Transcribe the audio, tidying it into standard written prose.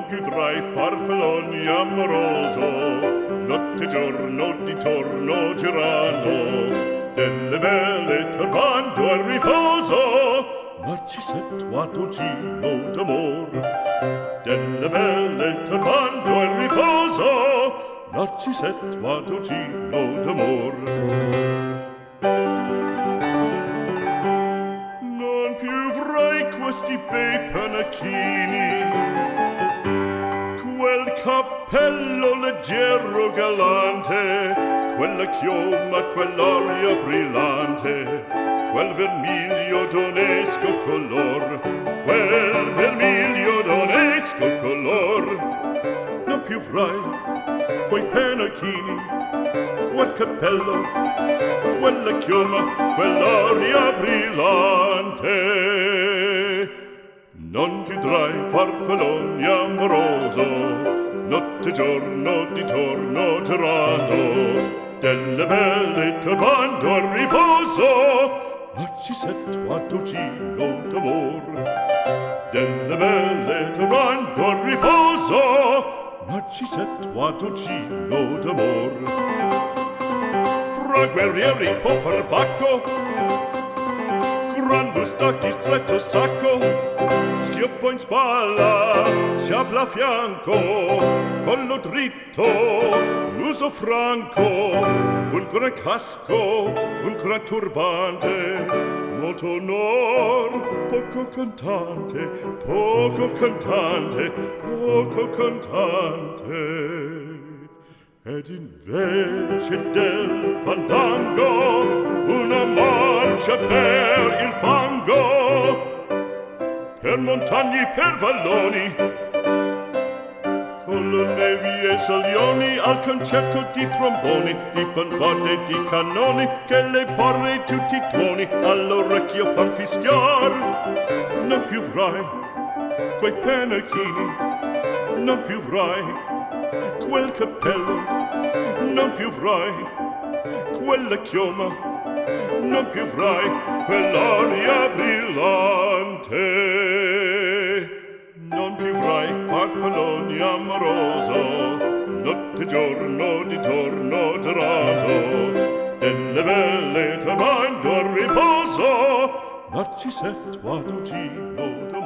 non più trai farfalloni amoroso, notte e giorno d'intorno girano, delle belle turbando al riposo, Narcisetto a dolcino d'amor. Delle belle turbando al riposo, Narcisetto a dolcino d'amor. Non più avrai questi bei panacchini, quel cappello leggero galante, quella chioma, quell'aria brillante, quel vermiglio d'onesco color, quel vermiglio d'onesco color. Non più avrai quei panacchini, quel cappello, quella chioma, quell'aria brillante. Non più trai farfalloni amoroso, notte e giorno d'intorno girando, delle belle turbando al riposo, Narcisetto a dolcino d'amor. Delle belle turbando al riposo, Narcisetto a dolcino d'amor. Fra guerrieri può far bacco, gran bustacchi stretto sacco, schioppo in spalla, sciabla a fianco, collo dritto, muso franco, un gran casco, un gran turbante, molto onor, poco cantante, poco cantante, poco cantante. Ed invece del fandango una marcia per il fango, per montagne, per valloni, con le nevi e salioni, al concerto di tromboni, di bombarde e di cannoni, che le porre tutti i tuoni all'orecchio fan fischiar. Non più avrai quei panacchini, non più avrai quel cappello, non più avrai quella chioma, non più avrai quell'aria brillante, non più avrai farfalloni amoroso, notte e giorno d'intorno girando, delle belle turbando al riposo, Narcisetto a dolcino d'amor.